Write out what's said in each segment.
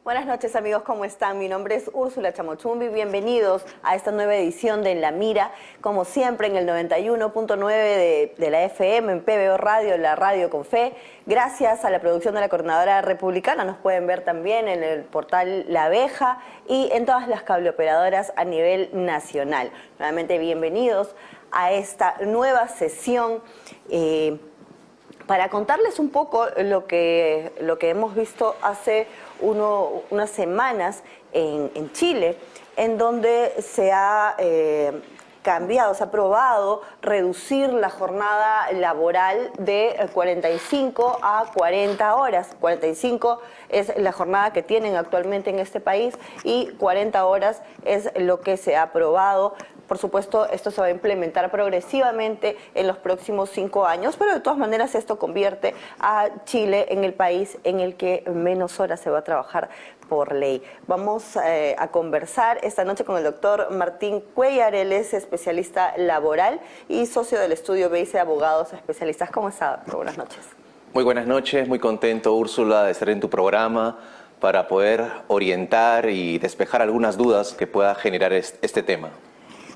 Buenas noches amigos, ¿cómo están? Mi nombre es Úrsula Chamochumbi, bienvenidos a esta nueva edición de En la Mira, como siempre en el 91.9 de la FM, en PBO Radio, la radio con fe. Gracias a la producción de la Coordinadora Republicana, nos pueden ver también en el portal La Abeja y en todas las cableoperadoras a nivel nacional. Nuevamente bienvenidos a esta nueva sesión para contarles un poco lo que hemos visto hace unas semanas en Chile, en donde se ha cambiado, se ha aprobado reducir la jornada laboral de 45 a 40 horas. 45 es la jornada que tienen actualmente en este país y 40 horas es lo que se ha aprobado. Por supuesto, esto se va a implementar progresivamente en los próximos 5 años, pero de todas maneras esto convierte a Chile en el país en el que menos horas se va a trabajar por ley. Vamos a conversar esta noche con el doctor Martín Cuellar. Él es especialista laboral y socio del estudio BICE Abogados Especialistas. ¿Cómo está, doctor? Buenas noches. Muy buenas noches, muy contento, Úrsula, de estar en tu programa para poder orientar y despejar algunas dudas que pueda generar este tema.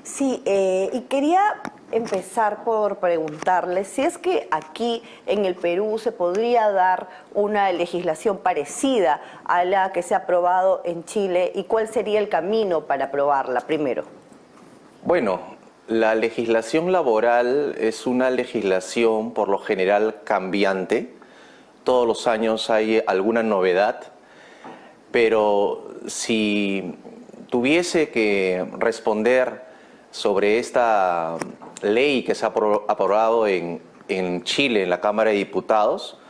Sí, y quería empezar por preguntarle si es que aquí en el Perú se podría dar una legislación parecida a la que se ha aprobado en Chile y cuál sería el camino para aprobarla primero. Bueno, la legislación laboral es una legislación por lo general cambiante. Todos los años hay alguna novedad, pero si tuviese que responder sobre esta ley que se ha aprobado en Chile, en la Cámara de Diputados,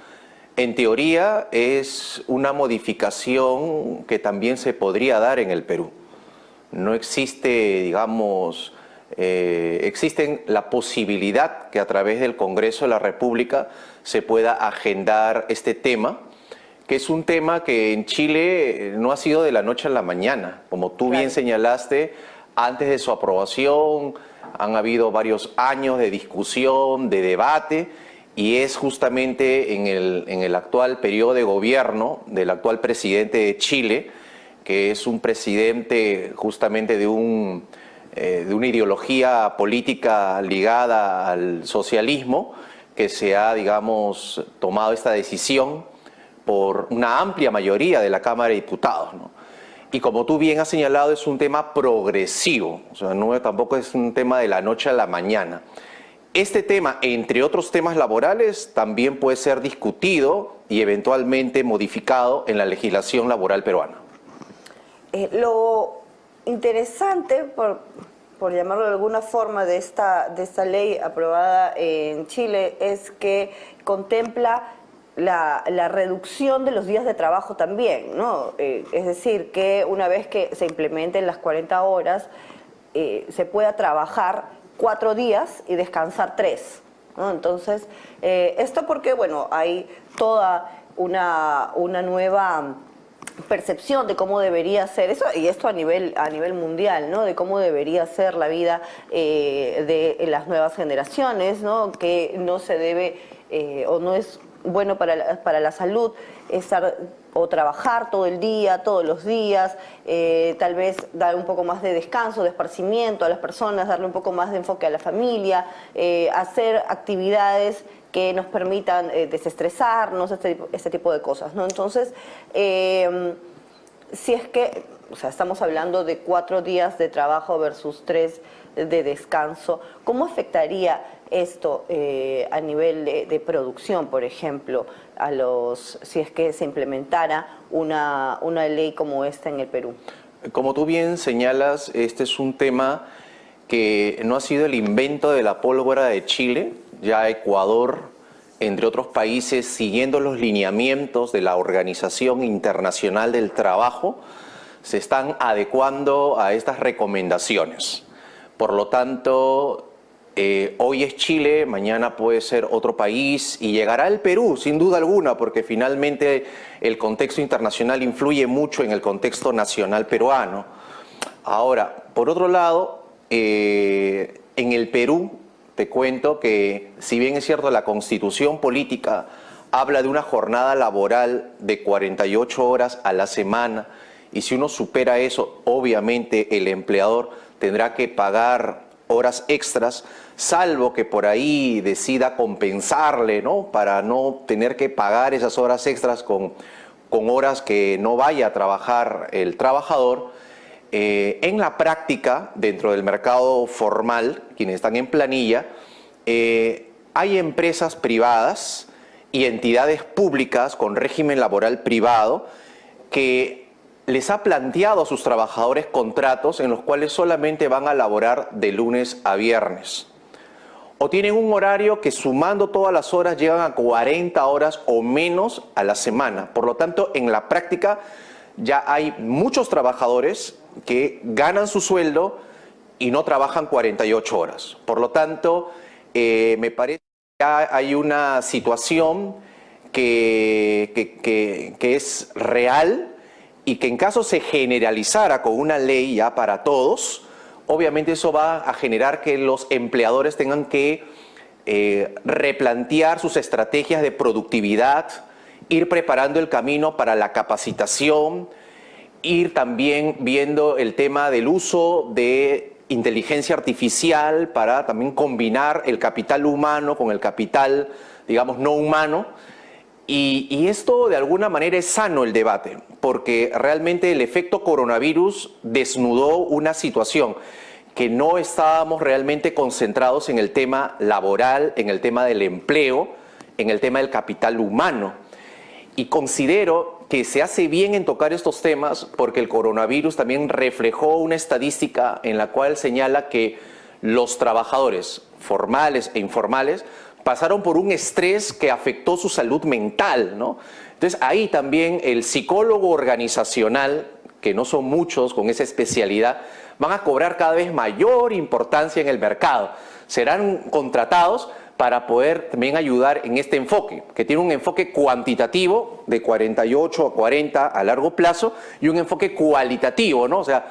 en teoría es una modificación que también se podría dar en el Perú. No existe, digamos, existe la posibilidad que a través del Congreso de la República se pueda agendar este tema, que es un tema que en Chile no ha sido de la noche a la mañana. Como tú bien señalaste, antes de su aprobación han habido varios años de discusión, de debate, y es justamente en el actual periodo de gobierno del actual presidente de Chile, que es un presidente justamente de una ideología política ligada al socialismo, que se ha, digamos, tomado esta decisión por una amplia mayoría de la Cámara de Diputados, ¿no? Y como tú bien has señalado, es un tema progresivo, o sea, tampoco es un tema de la noche a la mañana. Este tema, entre otros temas laborales, también puede ser discutido y eventualmente modificado en la legislación laboral peruana. Lo interesante, por llamarlo de alguna forma, de esta ley aprobada en Chile es que contempla la reducción de los días de trabajo también, ¿no? Es decir, que una vez que se implementen las 40 horas, se pueda trabajar 4 días y descansar 3, ¿no? Entonces, esto porque, bueno, hay toda una nueva percepción de cómo debería ser eso, y esto a nivel mundial, ¿no? De cómo debería ser la vida de las nuevas generaciones, ¿no? Que no se debe o no es bueno para la salud estar o trabajar todo el día, todos los días, tal vez dar un poco más de descanso, de esparcimiento a las personas, darle un poco más de enfoque a la familia, hacer actividades que nos permitan desestresarnos, este tipo de cosas, ¿no? Entonces, si es que, o sea, estamos hablando de 4 días de trabajo versus 3 de descanso, ¿cómo afectaría esto a nivel de producción, por ejemplo, si es que se implementara una ley como esta en el Perú? Como tú bien señalas, este es un tema que no ha sido el invento de la pólvora de Chile. Ya Ecuador, entre otros países, siguiendo los lineamientos de la Organización Internacional del Trabajo, se están adecuando a estas recomendaciones. Por lo tanto, hoy es Chile, mañana puede ser otro país y llegará el Perú, sin duda alguna, porque finalmente el contexto internacional influye mucho en el contexto nacional peruano. Ahora, por otro lado, en el Perú, te cuento que si bien es cierto la constitución política habla de una jornada laboral de 48 horas a la semana, y si uno supera eso, obviamente el empleador tendrá que pagar horas extras, salvo que por ahí decida compensarle, ¿no? Para no tener que pagar esas horas extras con horas que no vaya a trabajar el trabajador. En la práctica, dentro del mercado formal, quienes están en planilla, hay empresas privadas y entidades públicas con régimen laboral privado que les ha planteado a sus trabajadores contratos en los cuales solamente van a laborar de lunes a viernes. O tienen un horario que, sumando todas las horas, llegan a 40 horas o menos a la semana. Por lo tanto, en la práctica ya hay muchos trabajadores que ganan su sueldo y no trabajan 48 horas. Por lo tanto, me parece que ya hay una situación que es real, y que en caso se generalizara con una ley ya para todos, obviamente eso va a generar que los empleadores tengan que replantear sus estrategias de productividad, ir preparando el camino para la capacitación, ir también viendo el tema del uso de inteligencia artificial para también combinar el capital humano con el capital, digamos, no humano. Y esto de alguna manera es sano el debate, porque realmente el efecto coronavirus desnudó una situación que no estábamos realmente concentrados en el tema laboral, en el tema del empleo, en el tema del capital humano. Y considero que se hace bien en tocar estos temas porque el coronavirus también reflejó una estadística en la cual señala que los trabajadores formales e informales pasaron por un estrés que afectó su salud mental, ¿no? Entonces ahí también el psicólogo organizacional, que no son muchos con esa especialidad, van a cobrar cada vez mayor importancia en el mercado. Serán contratados para poder también ayudar en este enfoque, que tiene un enfoque cuantitativo de 48 a 40 a largo plazo y un enfoque cualitativo, ¿no? O sea,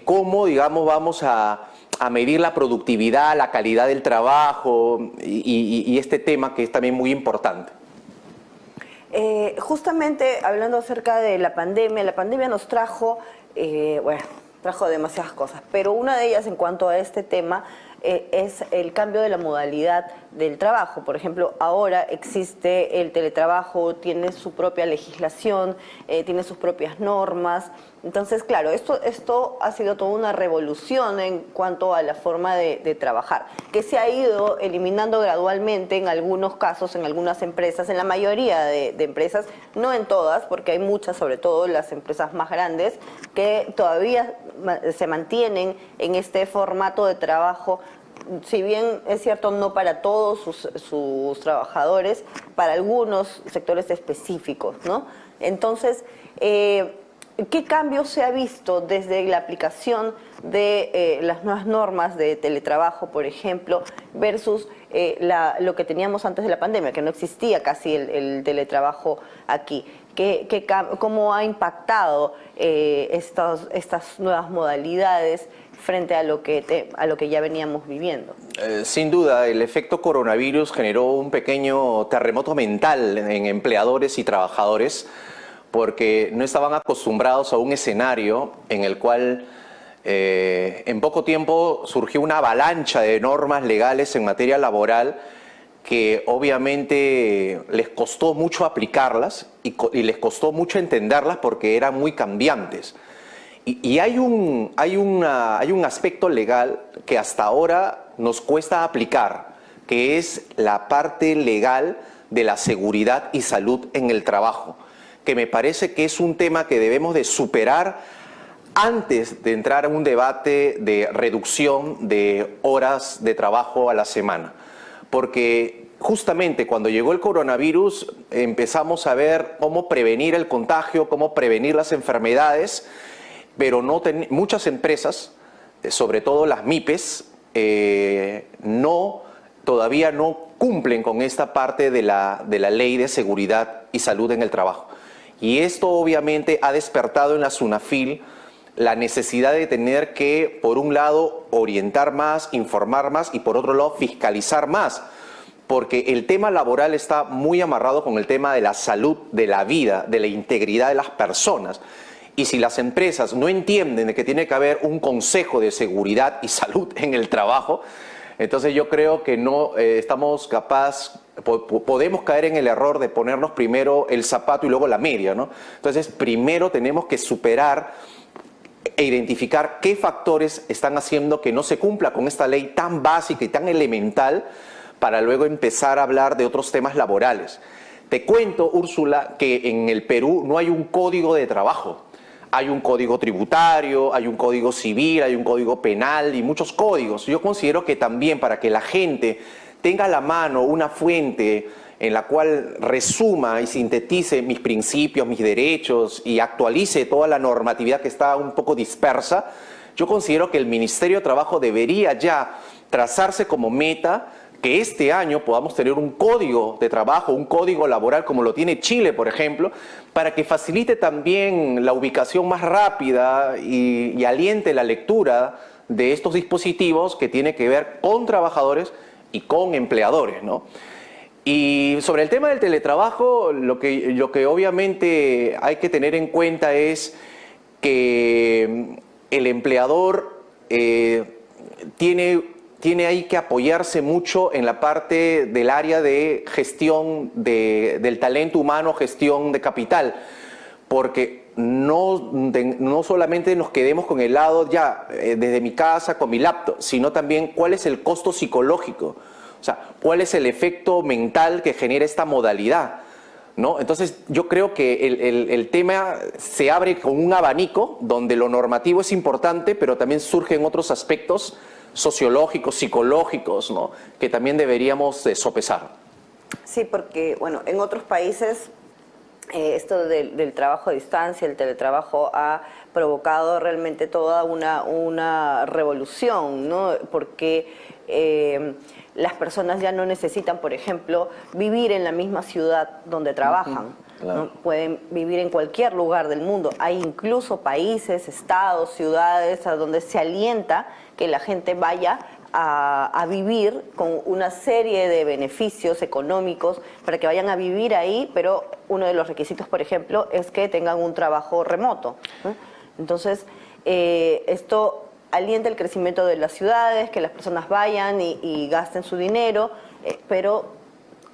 cómo, digamos, vamos a medir la productividad, la calidad del trabajo y este tema que es también muy importante. Justamente hablando acerca de la pandemia nos trajo, trajo demasiadas cosas, pero una de ellas en cuanto a este tema es el cambio de la modalidad del trabajo. Por ejemplo, ahora existe el teletrabajo, tiene su propia legislación, tiene sus propias normas. Entonces, claro, esto ha sido toda una revolución en cuanto a la forma de trabajar, que se ha ido eliminando gradualmente en algunos casos, en algunas empresas, en la mayoría de empresas, no en todas, porque hay muchas, sobre todo las empresas más grandes, que todavía se mantienen en este formato de trabajo. Si bien es cierto, no para todos sus trabajadores, para algunos sectores específicos, ¿no? Entonces, ¿qué cambio se ha visto desde la aplicación de las nuevas normas de teletrabajo, por ejemplo, versus lo que teníamos antes de la pandemia, que no existía casi el teletrabajo aquí? ¿Cómo ha impactado estas nuevas modalidades frente a lo que ya veníamos viviendo? Sin duda, el efecto coronavirus generó un pequeño terremoto mental en empleadores y trabajadores, porque no estaban acostumbrados a un escenario en el cual en poco tiempo surgió una avalancha de normas legales en materia laboral que obviamente les costó mucho aplicarlas y les costó mucho entenderlas porque eran muy cambiantes. Y hay un aspecto legal que hasta ahora nos cuesta aplicar, que es la parte legal de la seguridad y salud en el trabajo, que me parece que es un tema que debemos de superar antes de entrar en un debate de reducción de horas de trabajo a la semana. Porque justamente cuando llegó el coronavirus empezamos a ver cómo prevenir el contagio, cómo prevenir las enfermedades, pero muchas empresas, sobre todo las MIPES, todavía no cumplen con esta parte de la ley de seguridad y salud en el trabajo. Y esto obviamente ha despertado en la SUNAFIL la necesidad de tener que, por un lado, orientar más, informar más y por otro lado, fiscalizar más. porque el tema laboral está muy amarrado con el tema de la salud, de la vida, de la integridad de las personas. Y si las empresas no entienden de que tiene que haber un consejo de seguridad y salud en el trabajo, entonces yo creo que no estamos podemos caer en el error de ponernos primero el zapato y luego la media, ¿no? Entonces primero tenemos que superar e identificar qué factores están haciendo que no se cumpla con esta ley tan básica y tan elemental para luego empezar a hablar de otros temas laborales. Te cuento, Úrsula, que en el Perú no hay un código de trabajo. Hay un código tributario, hay un código civil, hay un código penal y muchos códigos. Yo considero que también para que la gente tenga a la mano una fuente en la cual resuma y sintetice mis principios, mis derechos y actualice toda la normatividad que está un poco dispersa, yo considero que el Ministerio de Trabajo debería ya trazarse como meta que este año podamos tener un código de trabajo, un código laboral como lo tiene Chile, por ejemplo, para que facilite también la ubicación más rápida y aliente la lectura de estos dispositivos que tiene que ver con trabajadores y con empleadores, ¿no? Y sobre el tema del teletrabajo, lo que obviamente hay que tener en cuenta es que el empleador tiene ahí que apoyarse mucho en la parte del área de gestión del talento humano, gestión de capital, porque no solamente nos quedemos con el lado ya desde mi casa, con mi laptop, sino también cuál es el costo psicológico, o sea, cuál es el efecto mental que genera esta modalidad, ¿no? Entonces yo creo que el tema se abre con un abanico donde lo normativo es importante, pero también surgen otros aspectos sociológicos, psicológicos, ¿no?, que también deberíamos sopesar. Sí, porque, bueno, en otros países esto del trabajo a distancia, el teletrabajo ha provocado realmente toda una revolución, ¿no? Porque las personas ya no necesitan, por ejemplo, vivir en la misma ciudad donde trabajan. Claro. ¿No? Pueden vivir en cualquier lugar del mundo. Hay incluso países, estados, ciudades a donde se alienta que la gente vaya a vivir con una serie de beneficios económicos para que vayan a vivir ahí, pero uno de los requisitos, por ejemplo, es que tengan un trabajo remoto, ¿no? Entonces, esto alienta el crecimiento de las ciudades, que las personas vayan y gasten su dinero, pero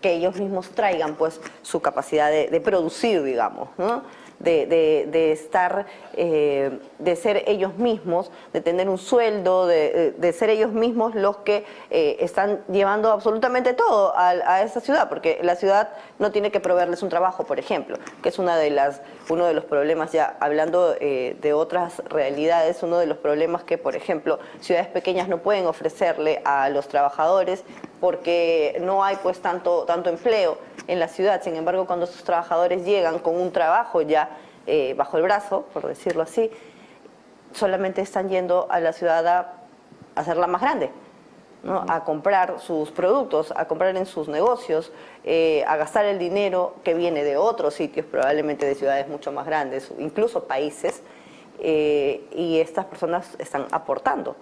que ellos mismos traigan pues su capacidad de producir, digamos, ¿no? De estar, de ser ellos mismos, de tener un sueldo, de ser ellos mismos los que están llevando absolutamente todo a esa ciudad, porque la ciudad no tiene que proveerles un trabajo, por ejemplo, que es uno de los problemas, ya hablando de otras realidades, uno de los problemas que, por ejemplo, ciudades pequeñas no pueden ofrecerle a los trabajadores porque no hay pues tanto empleo en la ciudad. Sin embargo, cuando estos trabajadores llegan con un trabajo ya bajo el brazo, por decirlo así, solamente están yendo a la ciudad a hacerla más grande, ¿no? A comprar sus productos, a comprar en sus negocios, a gastar el dinero que viene de otros sitios, probablemente de ciudades mucho más grandes, incluso países, y estas personas están aportando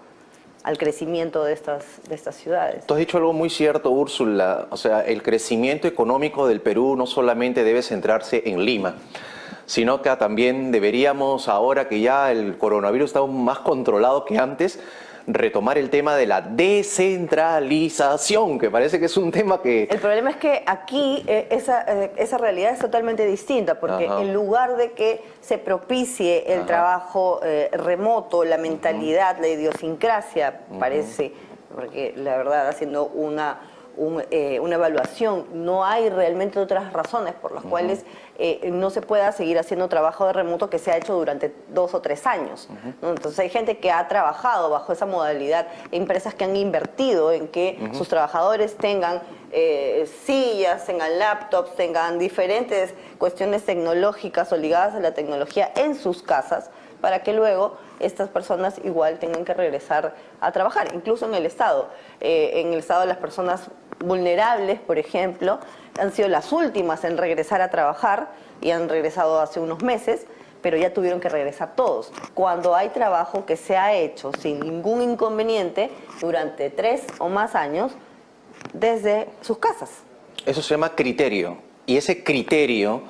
al crecimiento de estas ciudades. Tú has dicho algo muy cierto, Úrsula. O sea, el crecimiento económico del Perú no solamente debe centrarse en Lima, sino que también deberíamos, ahora que ya el coronavirus está aún más controlado que antes, retomar el tema de la descentralización, que parece que es un tema que... El problema es que aquí esa realidad es totalmente distinta, porque en lugar de que se propicie el trabajo remoto, la mentalidad, la idiosincrasia, parece, porque la verdad, haciendo una evaluación, no hay realmente otras razones por las cuales no se pueda seguir haciendo trabajo de remoto que se ha hecho durante 2 o 3 años, ¿no? Entonces hay gente que ha trabajado bajo esa modalidad, empresas que han invertido en que sus trabajadores tengan sillas, tengan laptops, tengan diferentes cuestiones tecnológicas o ligadas a la tecnología en sus casas, para que luego estas personas igual tengan que regresar a trabajar, incluso en el Estado. En el Estado las personas vulnerables, por ejemplo, han sido las últimas en regresar a trabajar y han regresado hace unos meses, pero ya tuvieron que regresar todos. Cuando hay trabajo que se ha hecho sin ningún inconveniente durante 3 o más años, desde sus casas. Eso se llama criterio. Y ese criterio,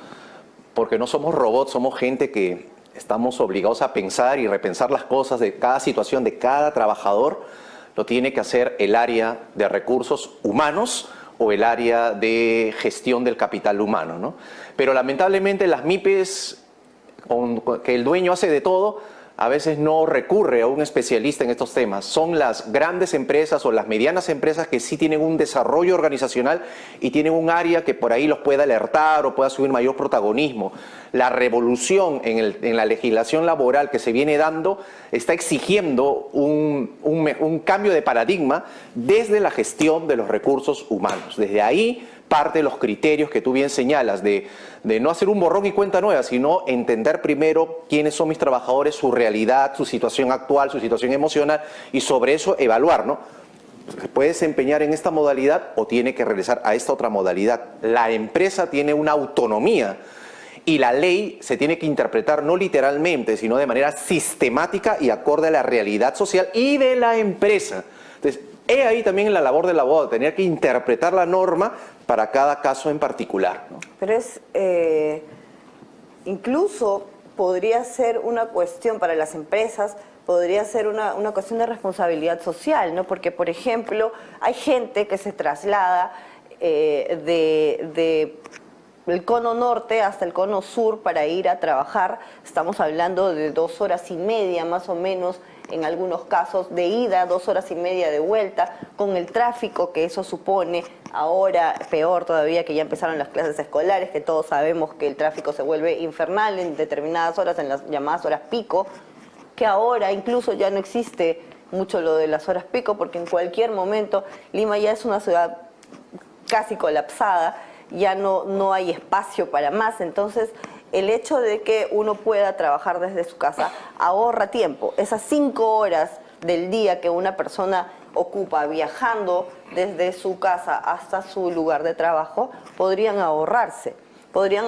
porque no somos robots, somos gente que estamos obligados a pensar y repensar las cosas de cada situación, de cada trabajador, lo tiene que hacer el área de recursos humanos o el área de gestión del capital humano, ¿no? Pero lamentablemente las MIPES, que el dueño hace de todo, a veces no recurre a un especialista en estos temas. Son las grandes empresas o las medianas empresas que sí tienen un desarrollo organizacional y tienen un área que por ahí los pueda alertar o pueda subir mayor protagonismo. La revolución en la legislación laboral que se viene dando está exigiendo un cambio de paradigma desde la gestión de los recursos humanos. Desde ahí parte de los criterios que tú bien señalas, de no hacer un borrón y cuenta nueva, sino entender primero quiénes son mis trabajadores, su realidad, su situación actual, su situación emocional, y sobre eso evaluar, ¿no? ¿Se puede desempeñar en esta modalidad o tiene que regresar a esta otra modalidad? La empresa tiene una autonomía y la ley se tiene que interpretar no literalmente, sino de manera sistemática y acorde a la realidad social y de la empresa. Entonces, he ahí también la labor del abogado, tener que interpretar la norma para cada caso en particular, ¿no? Pero incluso podría ser una cuestión para las empresas, podría ser una cuestión de responsabilidad social, ¿no? Porque, por ejemplo, hay gente que se traslada del cono norte hasta el cono sur para ir a trabajar. Estamos hablando de 2 horas y media más o menos, en algunos casos de ida, 2 horas y media de vuelta, con el tráfico que eso supone. Ahora peor todavía, que ya empezaron las clases escolares, que todos sabemos que el tráfico se vuelve infernal en determinadas horas, en las llamadas horas pico, que ahora incluso ya no existe mucho lo de las horas pico, porque en cualquier momento Lima ya es una ciudad casi colapsada, ya no hay espacio para más. Entonces, el hecho de que uno pueda trabajar desde su casa ahorra tiempo. Esas 5 horas del día que una persona ocupa viajando desde su casa hasta su lugar de trabajo, podrían ahorrarse. Puede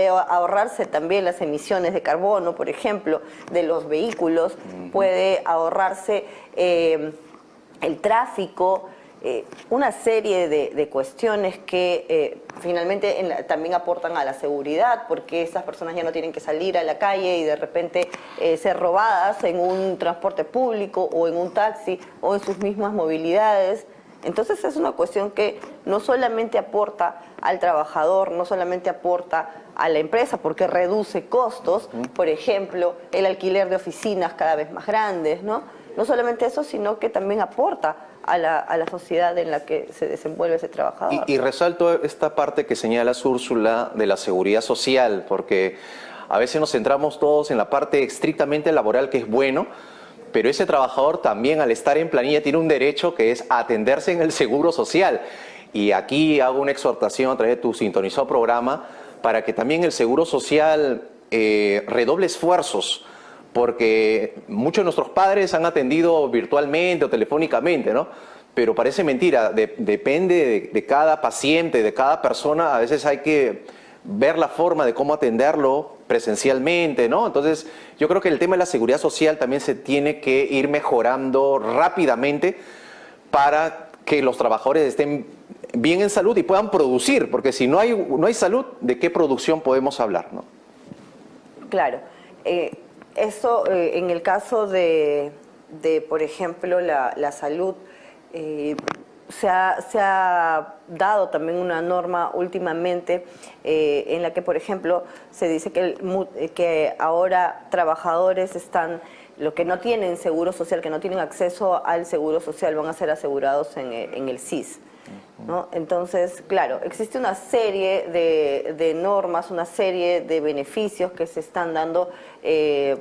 ahorrarse también las emisiones de carbono, por ejemplo, de los vehículos, puede ahorrarse el tráfico, una serie de cuestiones que finalmente también aportan a la seguridad, porque esas personas ya no tienen que salir a la calle y de repente ser robadas en un transporte público o en un taxi o en sus mismas movilidades. Entonces es una cuestión que no solamente aporta al trabajador, no solamente aporta a la empresa porque reduce costos, por ejemplo, el alquiler de oficinas cada vez más grandes, ¿no? No solamente eso, sino que también aporta a la sociedad en la que se desenvuelve ese trabajador. Y resalto esta parte que señalas, Úrsula, de la seguridad social, porque a veces nos centramos todos en la parte estrictamente laboral, que es bueno, pero ese trabajador también, al estar en planilla, tiene un derecho que es atenderse en el seguro social. Y aquí hago una exhortación a través de tu sintonizado programa para que también el seguro social redoble esfuerzos, porque muchos de nuestros padres han atendido virtualmente o telefónicamente, ¿no? Pero parece mentira, depende de cada paciente, de cada persona. A veces hay que ver la forma de cómo atenderlo presencialmente, ¿no? Entonces, yo creo que el tema de la seguridad social también se tiene que ir mejorando rápidamente para que los trabajadores estén bien en salud y puedan producir, porque si no hay salud, ¿de qué producción podemos hablar, no? Claro. Eso, en el caso de por ejemplo, la salud, se ha dado también una norma últimamente en la que, por ejemplo, se dice que ahora trabajadores los que no tienen seguro social, que no tienen acceso al seguro social, van a ser asegurados en el SIS, ¿no? Entonces, claro, existe una serie de normas, una serie de beneficios que se están dando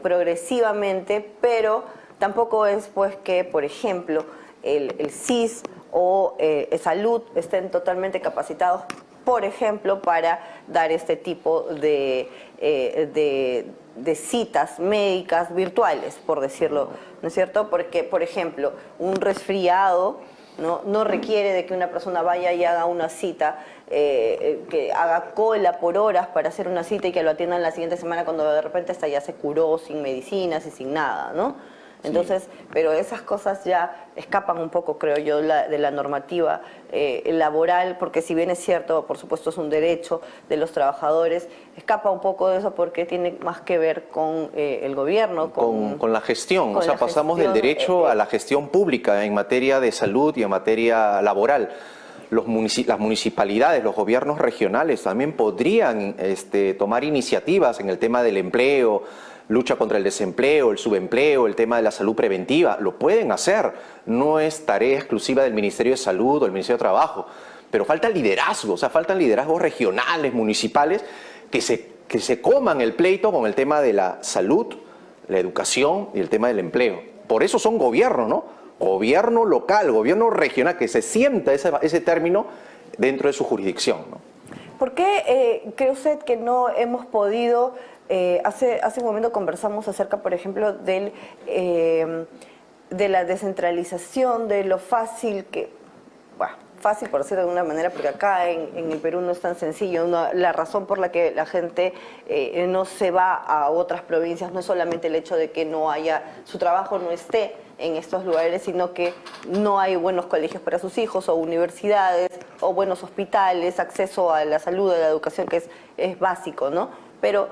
progresivamente, pero tampoco es pues que, por ejemplo, el SIS o salud estén totalmente capacitados, por ejemplo, para dar este tipo de citas médicas virtuales, por decirlo, ¿no es cierto? Porque, por ejemplo, un resfriado no requiere de que una persona vaya y haga una cita, que haga cola por horas para hacer una cita y que lo atiendan la siguiente semana cuando de repente hasta ya se curó sin medicinas y sin nada, ¿no? Entonces, pero esas cosas ya escapan un poco, creo yo, de la normativa laboral, porque si bien es cierto, por supuesto es un derecho de los trabajadores, escapa un poco de eso porque tiene más que ver con el gobierno, con la gestión. con O sea, la pasamos gestión, del derecho a la gestión pública en materia de salud y en materia laboral. Las municipalidades, los gobiernos regionales también podrían tomar iniciativas en el tema del empleo, lucha contra el desempleo, el subempleo, el tema de la salud preventiva. Lo pueden hacer, no es tarea exclusiva del Ministerio de Salud o del Ministerio de Trabajo, pero falta liderazgo, o sea, faltan liderazgos regionales, municipales, que se coman el pleito con el tema de la salud, la educación y el tema del empleo. Por eso son gobiernos, ¿no? Gobierno local, gobierno regional, que se sienta ese término dentro de su jurisdicción, ¿no? ¿Por qué cree usted que no hemos podido, hace un momento conversamos acerca, por ejemplo, de la descentralización, de lo fácil que, bueno, fácil por decirlo de alguna manera, porque acá en el Perú no es tan sencillo. La razón por la que la gente no se va a otras provincias no es solamente el hecho de que no haya, su trabajo no esté en estos lugares, sino que no hay buenos colegios para sus hijos o universidades o buenos hospitales, acceso a la salud, a la educación, que es básico, ¿no? Pero,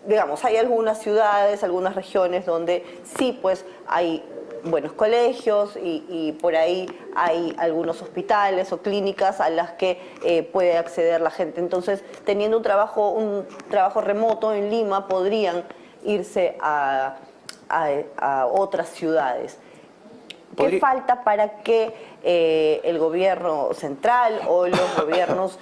digamos, hay algunas ciudades, algunas regiones donde sí, pues, hay buenos colegios y por ahí hay algunos hospitales o clínicas a las que puede acceder la gente. Entonces, teniendo un trabajo remoto en Lima, podrían irse a otras ciudades. ¿Qué falta para que el gobierno central o los gobiernos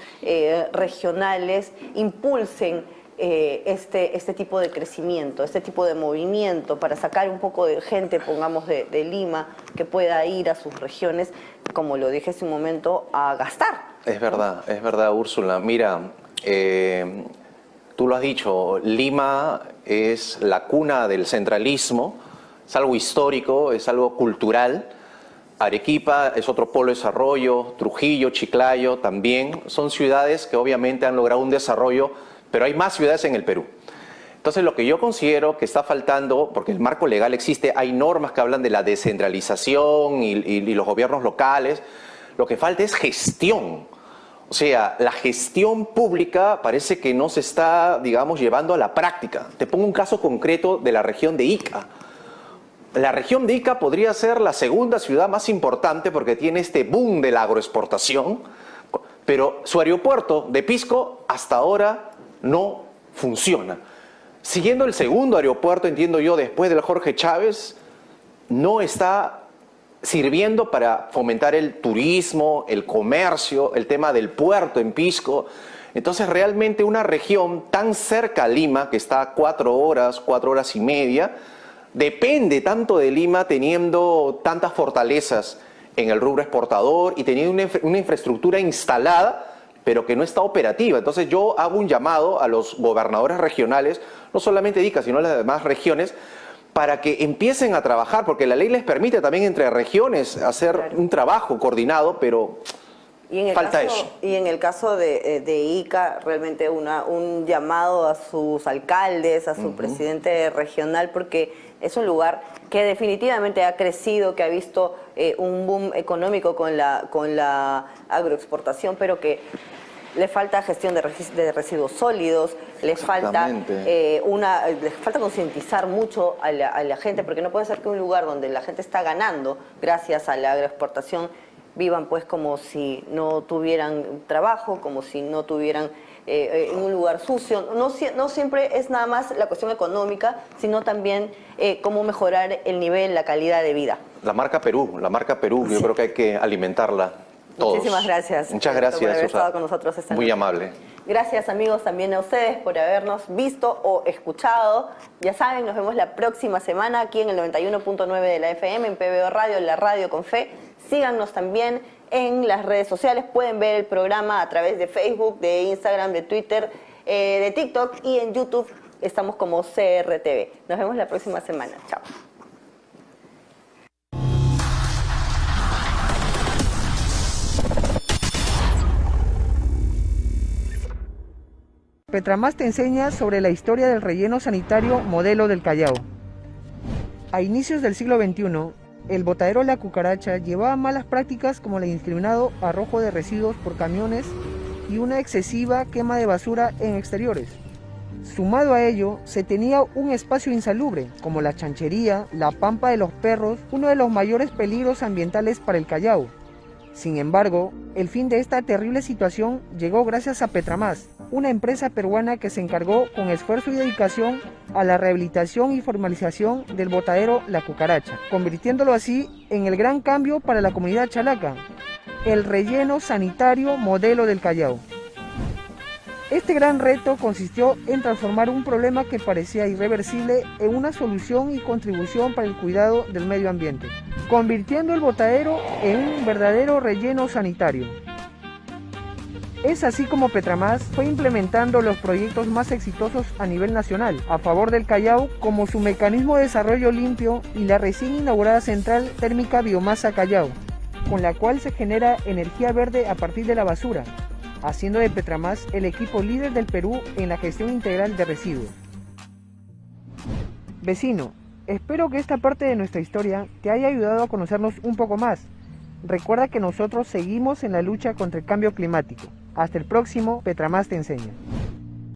regionales impulsen este tipo de crecimiento, este tipo de movimiento para sacar un poco de gente, pongamos, de Lima, que pueda ir a sus regiones, como lo dije hace un momento, a gastar? Es verdad, Úrsula. Mira, tú lo has dicho, Lima es la cuna del centralismo, es algo histórico, es algo cultural. Arequipa es otro polo de desarrollo, Trujillo, Chiclayo también. Son ciudades que obviamente han logrado un desarrollo, pero hay más ciudades en el Perú. Entonces, lo que yo considero que está faltando, porque el marco legal existe, hay normas que hablan de la descentralización y los gobiernos locales, lo que falta es gestión. O sea, la gestión pública parece que no se está, digamos, llevando a la práctica. Te pongo un caso concreto de la región de Ica. La región de Ica podría ser la segunda ciudad más importante porque tiene este boom de la agroexportación, pero su aeropuerto de Pisco hasta ahora no funciona. Siguiendo el segundo aeropuerto, entiendo yo, después del Jorge Chávez, no está sirviendo para fomentar el turismo, el comercio, el tema del puerto en Pisco. Entonces, realmente una región tan cerca a Lima, que está a 4 horas y media, depende tanto de Lima teniendo tantas fortalezas en el rubro exportador y teniendo una infraestructura instalada, pero que no está operativa. Entonces yo hago un llamado a los gobernadores regionales, no solamente de Ica, sino de las demás regiones, para que empiecen a trabajar, porque la ley les permite también entre regiones hacer un trabajo coordinado, pero falta eso. Y en el caso de Ica, realmente un llamado a sus alcaldes, a su presidente regional, porque es un lugar que definitivamente ha crecido, que ha visto un boom económico con la agroexportación, pero que le falta gestión de residuos sólidos, les falta concientizar mucho a la gente, porque no puede ser que un lugar donde la gente está ganando gracias a la agroexportación vivan pues como si no tuvieran trabajo, como si no tuvieran en un lugar sucio. No siempre es nada más la cuestión económica, sino también cómo mejorar el nivel, la calidad de vida. La marca Perú, sí. Yo creo que hay que alimentarla todos. Muchísimas gracias. Muchas gracias, por haber estado con nosotros esta noche. Muy amable. Gracias, amigos, también a ustedes por habernos visto o escuchado. Ya saben, nos vemos la próxima semana aquí en el 91.9 de la FM, en PBO Radio, en la radio con fe. Síganos también en las redes sociales. Pueden ver el programa a través de Facebook, de Instagram, de Twitter, de TikTok y en YouTube. Estamos como CRTV. Nos vemos la próxima semana. Chao. Petramás te enseña sobre la historia del relleno sanitario modelo del Callao. A inicios del siglo XXI, el botadero La Cucaracha llevaba malas prácticas como el indiscriminado arrojo de residuos por camiones y una excesiva quema de basura en exteriores. Sumado a ello, se tenía un espacio insalubre, como la chanchería, la pampa de los perros, uno de los mayores peligros ambientales para el Callao. Sin embargo, el fin de esta terrible situación llegó gracias a Petramás, una empresa peruana que se encargó con esfuerzo y dedicación a la rehabilitación y formalización del botadero La Cucaracha, convirtiéndolo así en el gran cambio para la comunidad chalaca, el relleno sanitario modelo del Callao. Este gran reto consistió en transformar un problema que parecía irreversible en una solución y contribución para el cuidado del medio ambiente, convirtiendo el botadero en un verdadero relleno sanitario. Es así como Petramás fue implementando los proyectos más exitosos a nivel nacional a favor del Callao, como su mecanismo de desarrollo limpio y la recién inaugurada central térmica Biomasa Callao, con la cual se genera energía verde a partir de la basura, haciendo de Petramás el equipo líder del Perú en la gestión integral de residuos. Vecino, espero que esta parte de nuestra historia te haya ayudado a conocernos un poco más. Recuerda que nosotros seguimos en la lucha contra el cambio climático. Hasta el próximo Petramás te enseña.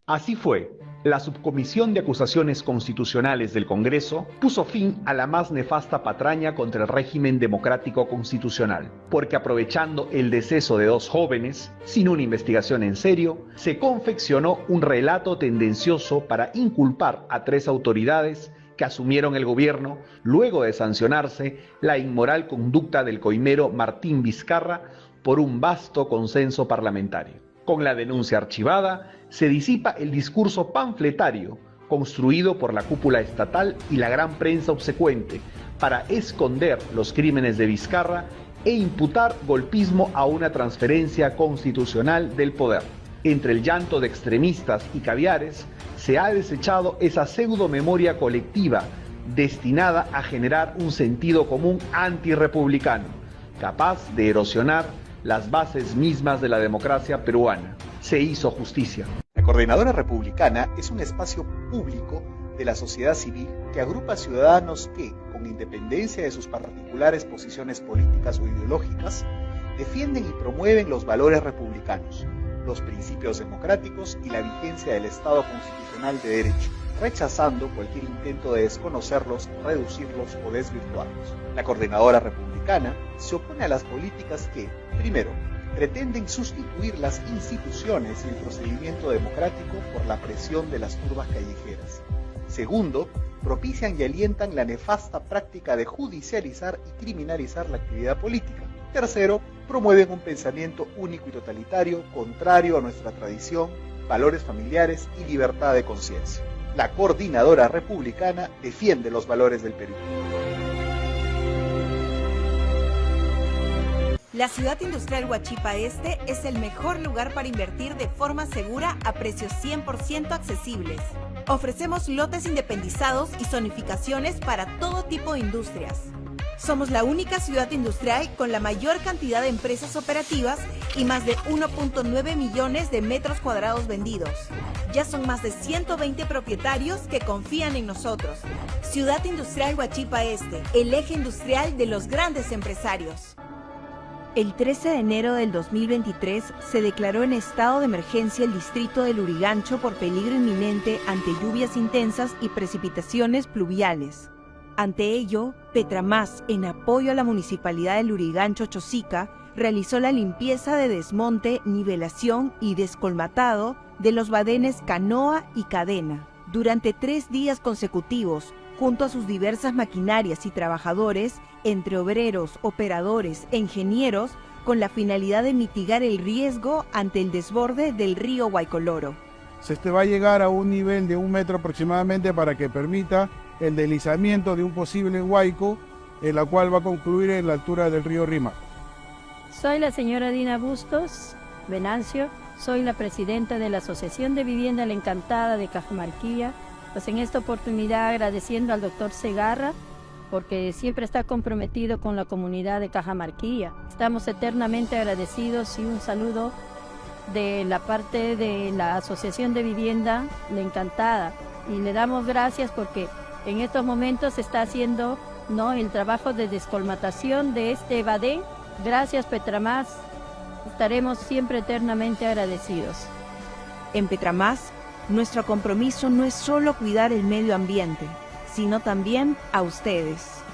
Así fue. La Subcomisión de Acusaciones Constitucionales del Congreso puso fin a la más nefasta patraña contra el régimen democrático constitucional, porque aprovechando el deceso de 2 jóvenes, sin una investigación en serio, se confeccionó un relato tendencioso para inculpar a 3 autoridades que asumieron el gobierno luego de sancionarse la inmoral conducta del coimero Martín Vizcarra por un vasto consenso parlamentario. Con la denuncia archivada, se disipa el discurso panfletario construido por la cúpula estatal y la gran prensa obsecuente para esconder los crímenes de Vizcarra e imputar golpismo a una transferencia constitucional del poder. Entre el llanto de extremistas y caviares, se ha desechado esa pseudo-memoria colectiva destinada a generar un sentido común antirrepublicano, capaz de erosionar las bases mismas de la democracia peruana. Se hizo justicia. La Coordinadora Republicana es un espacio público de la sociedad civil que agrupa ciudadanos que, con independencia de sus particulares posiciones políticas o ideológicas, defienden y promueven los valores republicanos, los principios democráticos y la vigencia del Estado constitucional de derecho, rechazando cualquier intento de desconocerlos, reducirlos o desvirtuarlos. La Coordinadora Republicana se opone a las políticas que, primero, pretenden sustituir las instituciones y el procedimiento democrático por la presión de las turbas callejeras. Segundo, propician y alientan la nefasta práctica de judicializar y criminalizar la actividad política. Tercero, promueven un pensamiento único y totalitario, contrario a nuestra tradición, valores familiares y libertad de conciencia. La Coordinadora Republicana defiende los valores del Perú. La ciudad industrial Huachipa Este es el mejor lugar para invertir de forma segura a precios 100% accesibles. Ofrecemos lotes independizados y zonificaciones para todo tipo de industrias. Somos la única ciudad industrial con la mayor cantidad de empresas operativas y más de 1.9 millones de metros cuadrados vendidos. Ya son más de 120 propietarios que confían en nosotros. Ciudad Industrial Huachipa Este, el eje industrial de los grandes empresarios. El 13 de enero del 2023 se declaró en estado de emergencia el distrito de Lurigancho por peligro inminente ante lluvias intensas y precipitaciones pluviales. Ante ello, Petramás, en apoyo a la Municipalidad de Lurigancho Chosica, realizó la limpieza de desmonte, nivelación y descolmatado de los badenes Canoa y Cadena. Durante 3 días consecutivos, junto a sus diversas maquinarias y trabajadores, entre obreros, operadores e ingenieros, con la finalidad de mitigar el riesgo ante el desborde del río Huaycoloro. Este va a llegar a un nivel de 1 metro aproximadamente para que permita el deslizamiento de un posible huaico, en la cual va a concluir en la altura del río Rima. Soy la señora Dina Bustos Venancio, soy la presidenta de la Asociación de Vivienda La Encantada de Cajamarquilla. Pues en esta oportunidad agradeciendo al doctor Segarra, porque siempre está comprometido con la comunidad de Cajamarquilla. Estamos eternamente agradecidos y un saludo de la parte de la Asociación de Vivienda La Encantada. Y le damos gracias porque En estos momentos se está haciendo, ¿no?, el trabajo de descolmatación de este badén. Gracias, Petramás. Estaremos siempre eternamente agradecidos. En Petramás, nuestro compromiso no es solo cuidar el medio ambiente, sino también a ustedes.